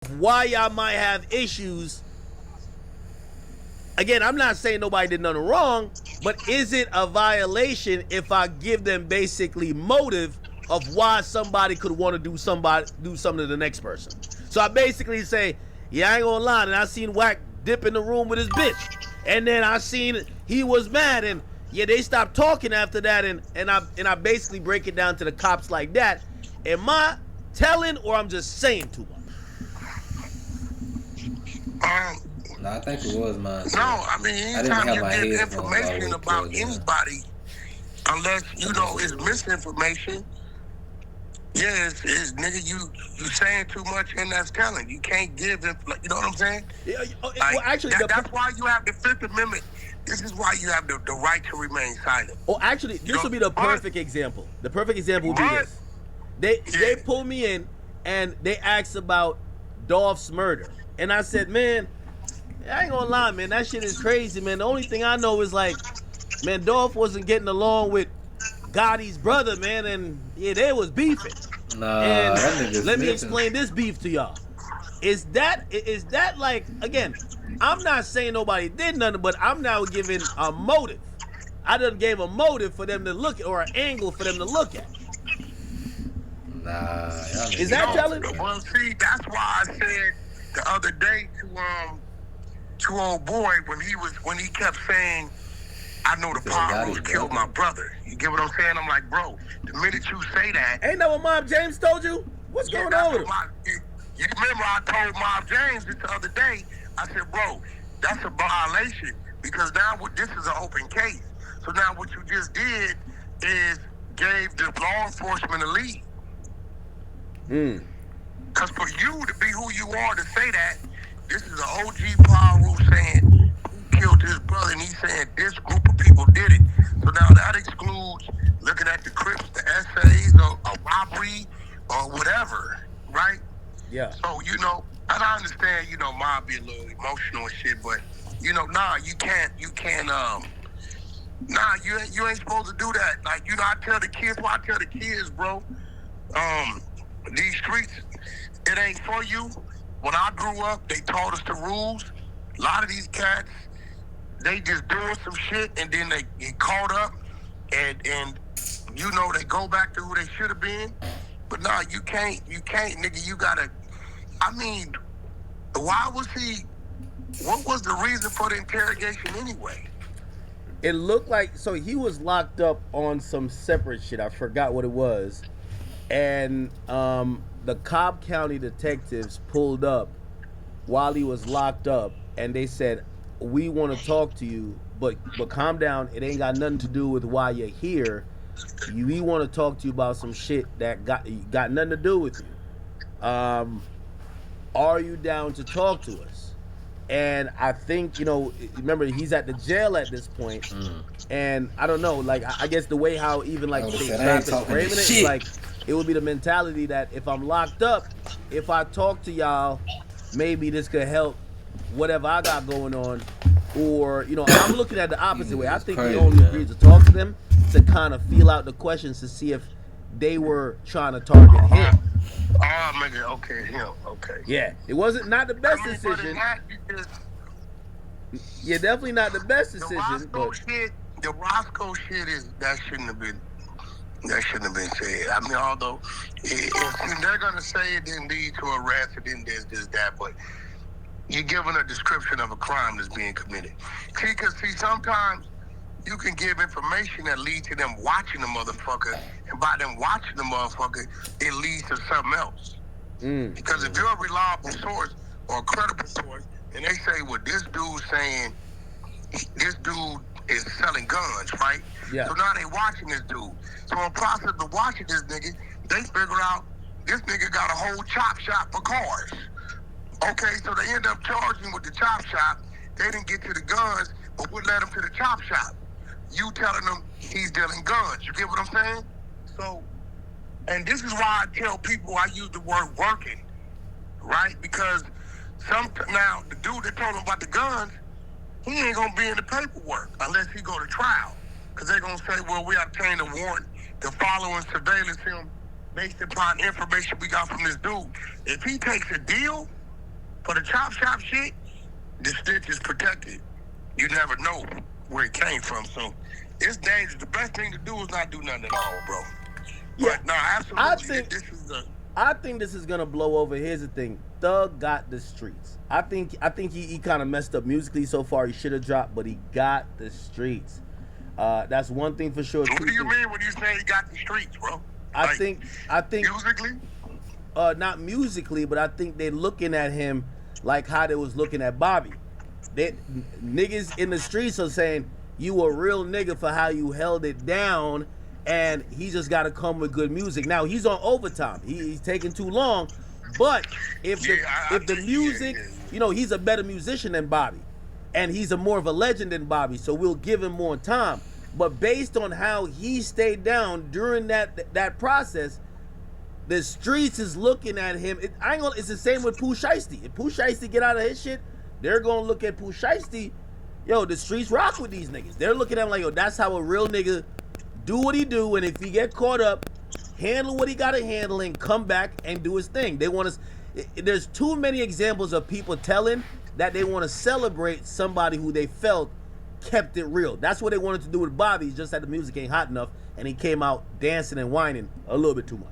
of why y'all might have issues. Again, I'm not saying nobody did nothing wrong, but is it a violation if I give them basically motive of why somebody could want to do something to the next person? So I basically say, yeah, I ain't gonna lie, and I seen Wack dip in the room with his bitch, and then I seen he was mad, and yeah, they stopped talking after that, and I basically break it down to the cops like that. Am I telling or I'm just saying too much? No, I think it was mine. No, I mean, anytime you get information about anybody, unless, you know, it's misinformation, yeah, it's nigga, you saying too much and that's telling. You can't give it, you know what I'm saying? Yeah, well, actually, that's why you have the Fifth Amendment. This is why you have the right to remain silent. Oh, actually, this would be the perfect example. The perfect example would be this. They pulled me in and they asked about Dolph's murder. And I said, man, I ain't gonna lie, man, that shit is crazy, man. The only thing I know is like, man, Dolph wasn't getting along with Gotti's brother, man, and yeah, they was beefing. Nah, and let me explain this beef to y'all. Is that like, again, I'm not saying nobody did nothing, but I'm now giving a motive. I done gave a motive for them to look at, or an angle for them to look at. Nah, is that telling? Well, see, that's why I said the other day to old boy when he kept saying, I know the Pablos killed my brother. You get what I'm saying? I'm like, bro, the minute you say that, ain't that what Mob James told you? What's going on with him? You remember I told Mob James this the other day, I said, bro, that's a violation because now this is an open case. So now what you just did is gave the law enforcement a lead. Because for you to be who you are to say that, this is an OG Paru saying who killed his brother, and he's saying this group of people did it. So now that excludes looking at the Crips, the essays, or a robbery, or whatever, right? Yeah. So, you know, and I understand, you know, Mob be a little emotional and shit, but, you know, nah, you ain't supposed to do that. Like, you know, I tell the kids, bro, these streets, it ain't for you. When I grew up, they taught us the rules. A lot of these cats, they just doing some shit and then they get caught up and you know, they go back to who they should have been. But no, you can't, nigga, you gotta, I mean, what was the reason for the interrogation anyway? It looked like, so he was locked up on some separate shit. I forgot what it was. And the Cobb County detectives pulled up while he was locked up, and they said, we want to talk to you, but calm down. It ain't got nothing to do with why you're here. We want to talk to you about some shit that got nothing to do with you. Are you down to talk to us? And I think, you know, remember, he's at the jail at this point. And I don't know, like, I guess the way how even like they framing it is like, it would be the mentality that if I'm locked up, if I talk to y'all, maybe this could help whatever I got going on. Or, you know, I'm looking at the opposite way. I think he only agreed to talk to them to kind of feel out the questions to see if they were trying to target him. Oh, nigga, okay, him, okay. Yeah, it wasn't not the best decision. Yeah, definitely not the best decision. The Roscoe shit that shouldn't have been said. I mean, although if they're gonna say it didn't lead to arrest, it didn't this, that, but you're giving a description of a crime that's being committed. Because sometimes you can give information that leads to them watching the motherfucker, and by them watching the motherfucker, it leads to something else. Because if you're a reliable source or a credible source, and they say, well, this dude's saying this dude is selling guns, right? Yeah. So now they watching this dude. So in the process of watching this nigga, they figure out this nigga got a whole chop shop for cars. Okay, so they end up charging with the chop shop. They didn't get to the guns, but what led them to the chop shop? You telling them he's dealing guns. You get what I'm saying? So, and this is why I tell people I use the word working, right? Because now the dude that told him about the guns, he ain't gonna be in the paperwork unless he go to trial. Because they're gonna say, well, we obtained a warrant to follow and surveillance him based upon information we got from this dude. If he takes a deal, For the chop shop shit, the snitch is protected. You never know where it came from, so it's dangerous. The best thing to do is not do nothing at all, bro. Yeah, But no, absolutely, I think this is gonna blow over. Here's the thing: Thug got the streets. I think he kind of messed up musically so far. He should have dropped, but he got the streets. That's one thing for sure. What do you mean when you say he got the streets, bro? I think musically. Not musically, but I think they're looking at him like how they was looking at Bobby. Niggas in the streets are saying you a real nigga for how you held it down, and he just got to come with good music. Now he's on overtime. He's taking too long, but if the music, you know, he's a better musician than Bobby, and he's more of a legend than Bobby, so we'll give him more time. But based on how he stayed down during that process, the streets is looking at him. It's the same with Pooh Shiesty. If Pooh Shiesty get out of his shit, they're gonna look at Pooh Shiesty. Yo, the streets rock with these niggas. They're looking at him like, yo, that's how a real nigga do what he do, and if he get caught up, handle what he gotta handle and come back and do his thing. They want us. There's too many examples of people telling that they want to celebrate somebody who they felt kept it real. That's what they wanted to do with Bobby, just that the music ain't hot enough, and he came out dancing and whining a little bit too much.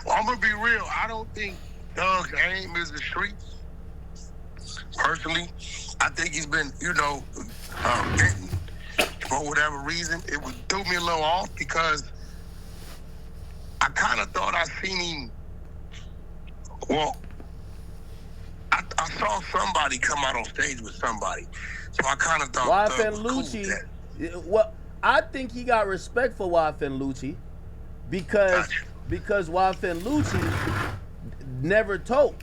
Well, I'm gonna be real. I don't think Thug's aim is the streets. Personally, I think he's been, bitten for whatever reason. It threw me a little off because I kind of thought I seen him. Well, I saw somebody come out on stage with somebody, so I kind of thought Thug was cool with that. Well, I think he got respect for YFN Lucci because YFN Lucci never told,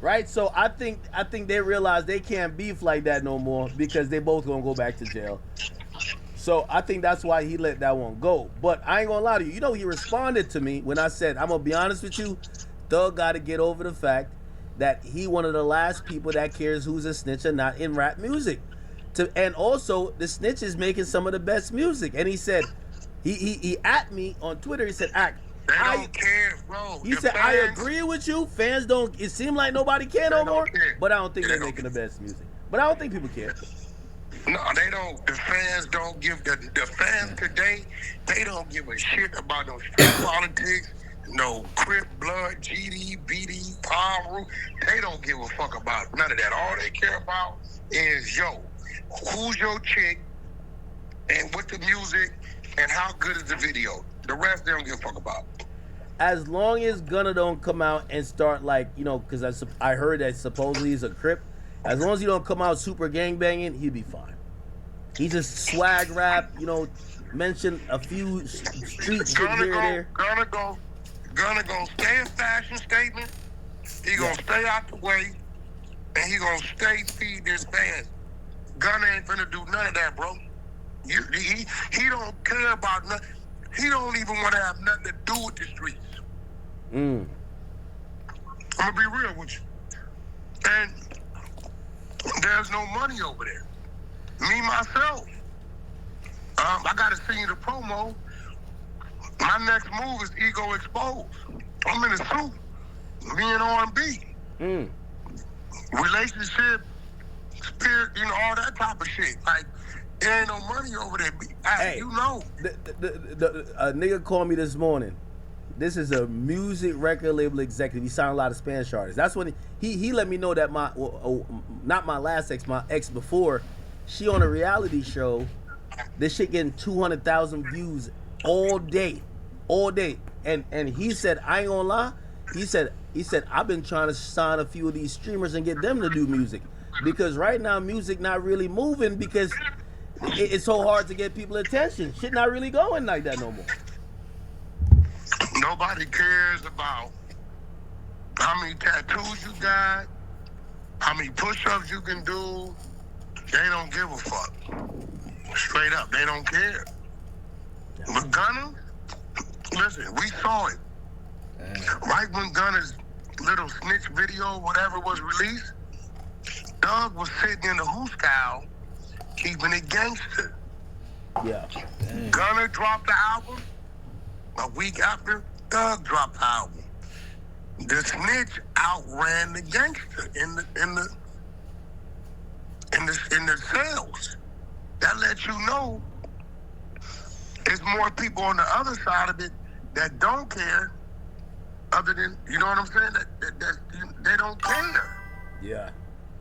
right? So I think they realize they can't beef like that no more because they both gonna go back to jail. So I think that's why he let that one go. But I ain't gonna lie to you. You know, he responded to me when I said, I'm gonna be honest with you, Thug gotta get over the fact that he one of the last people that cares who's a snitch or not in rap music. And also the snitch is making some of the best music. And he said, he at me on Twitter, he said, They don't care, bro. He said, I agree with you. Fans don't, it seemed like nobody care no more, but I don't think they're making the best music. But I don't think people care. No, they don't. The fans don't give, the fans today, they don't give a shit about no street politics, no Crip, Blood, GD, BD, Palm. They don't give a fuck about none of that. All they care about is, who's your chick, and what's the music, and how good is the video. The rest they don't give a fuck about. As long as Gunna don't come out and start because I heard that supposedly he's a Crip. As long as he don't come out super gangbanging, he'd be fine. He just swag rap, mention a few street shit here and there. Gunna gonna stay a fashion statement. He gonna stay out the way, and he gonna stay feed his fans. Gunna ain't finna do none of that, bro. He don't care about nothing. He don't even want to have nothing to do with the streets. I'm gonna be real with you. And there's no money over there. Me, myself, I gotta send you the promo. My next move is Ego Exposed. I'm in a suit, me and R&B. Relationship, spirit, all that type of shit. Like, there ain't no money over there. Hey, a nigga called me this morning. This is a music record label executive. He signed a lot of Spanish artists. That's when he let me know that not my last ex, my ex before, she on a reality show. This shit getting 200,000 views all day. And he said, I ain't gonna lie. He said I've been trying to sign a few of these streamers and get them to do music because right now music not really moving because it's so hard to get people attention. Shit not really going like that no more. Nobody cares about how many tattoos you got, how many push-ups you can do. They don't give a fuck. Straight up, they don't care. But Gunna, listen, we saw it. Right when Gunna's little snitch video, whatever, was released, Doug was sitting in the hooscow, keeping it gangster. Yeah. Gunna dropped the album. A week after, Doug dropped the album. The snitch outran the gangster in the cells. That lets you know there's more people on the other side of it that don't care. Other than, you know what I'm saying? That they don't care. Yeah,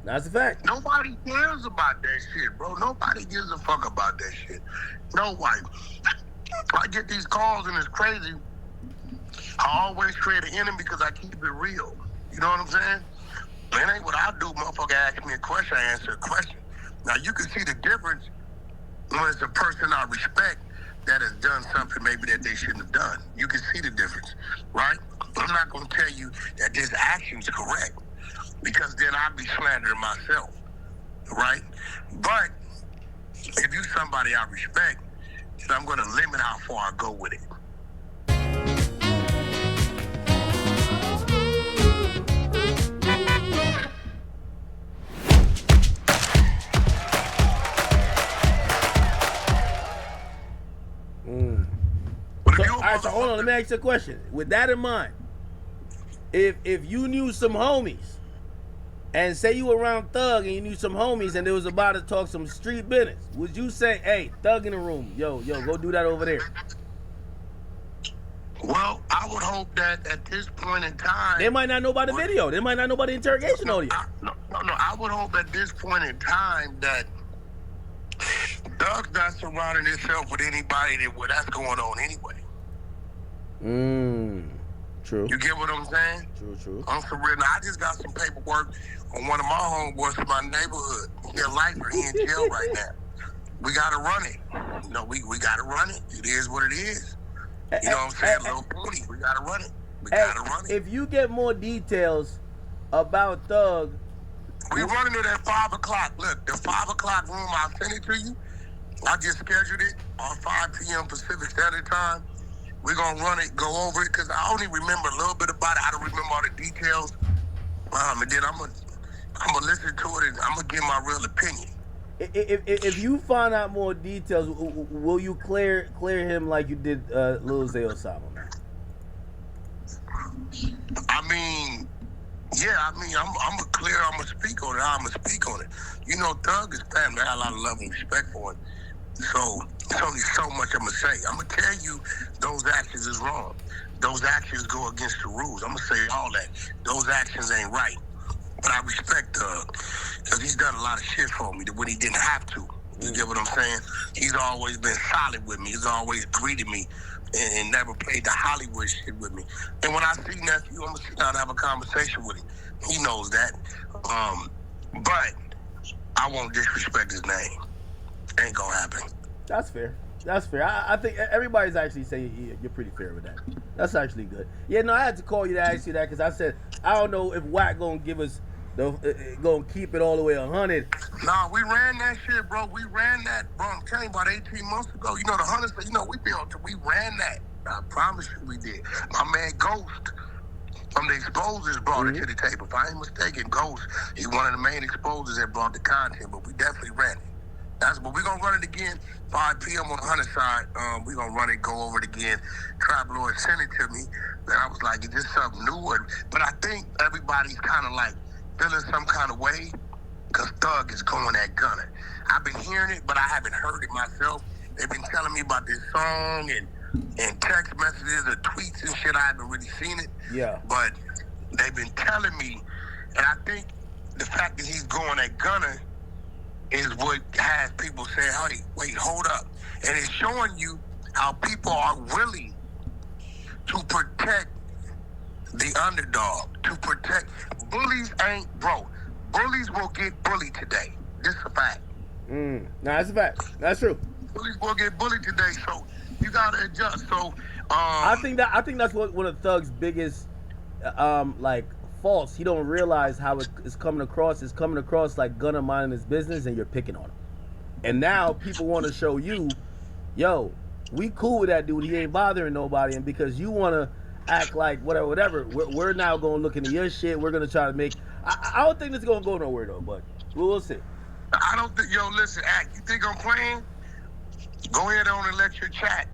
that's a fact. Nobody cares about that shit, bro. Nobody gives a fuck about that shit. Nobody. I get these calls and it's crazy. I always create an enemy because I keep it real. You know what I'm saying? It ain't what I do. Motherfucker ask me a question, I answer a question. Now you can see the difference when it's a person I respect that has done something maybe that they shouldn't have done. You can see the difference, right? I'm not going to tell you that this action's correct because then I'd be slandering myself, right? But if you somebody I respect, then I'm going to limit how far I go with it. All right, so hold on, let me ask you a question. With that in mind, if you knew some homies, and say you were around Thug and you knew some homies and they was about to talk some street business, would you say, hey, Thug in the room, yo, go do that over there? Well, I would hope that at this point in time... They might not know about the video. They might not know about the interrogation audio. No. I would hope at this point in time that Thug's not surrounding himself with anybody that's going on anyway. True. You get what I'm saying? True. I'm for real. Now, I just got some paperwork on one of my homeboys from my neighborhood. He's a lifer. He in jail right now. We got to run it. You know, we got to run it. It is what it is. You know what I'm saying? Little pony. We got to run it. We got to run it. If you get more details about Thug... We running it at 5 o'clock. Look, the 5 o'clock room, I'll send it to you. I just scheduled it on 5 p.m. Pacific Standard Time. We're going to run it, go over it, because I only remember a little bit about it. I don't remember all the details. And then I'm gonna listen to it, and I'm going to give my real opinion. If you find out more details, will you clear him like you did Lil Zay Osama, man? I mean, yeah, I'm going to clear, I'm going to speak on it, I'm going to speak on it. You know, Thug is family. I got a lot of love and respect for it. So, there's only so much I'm going to say. I'm going to tell you those actions is wrong. Those actions go against the rules. I'm going to say all that. Those actions ain't right. But I respect Thug because he's done a lot of shit for me when he didn't have to. You get what I'm saying? He's always been solid with me. He's always greeted me and never played the Hollywood shit with me. And when I see nephew, I'm going to sit down and have a conversation with him. He knows that. But I won't disrespect his name. Ain't gonna happen. That's fair. I think everybody's actually saying you're pretty fair with that. That's actually good. Yeah, no, I had to call you to ask you that because I said I don't know if Wack gonna give us gonna keep it all the way 100. Nah, we ran that shit, bro. We ran that, bro. I'm telling you, about 18 months ago. You know the hunters. You know we ran that. I promise you, we did. My man Ghost from the Exposers brought it to the table. If I ain't mistaken, Ghost, he's one of the main exposers that brought the content. But we definitely ran it. But we're going to run it again, 5 p.m. on the Hunter side. We're going to run it, go over it again. Trap Lord sent it to me. And I was like, is this something new? But I think everybody's kind of like feeling some kind of way because Thug is going at Gunner. I've been hearing it, but I haven't heard it myself. They've been telling me about this song and text messages or tweets and shit. I haven't really seen it. Yeah. But they've been telling me. And I think the fact that he's going at Gunner is what has people saying, hey, wait, hold up. And it's showing you how people are willing to protect the underdog, to protect. Bullies ain't, bro. Bullies will get bullied today. This is a fact. No, that's a fact. That's true. Bullies will get bullied today, so you gotta adjust. So I think that's one of Thug's biggest faults. He don't realize how it's coming across. It's coming across like Gunner minding his business and you're picking on him. And now people want to show you, yo, we cool with that dude. He ain't bothering nobody. And because you want to act like whatever, we're now going to look into your shit. We're going to try to make... I don't think this is going to go nowhere, though, but we'll see. I don't think... Yo, listen, Act, you think I'm playing? Go ahead on and let your chat.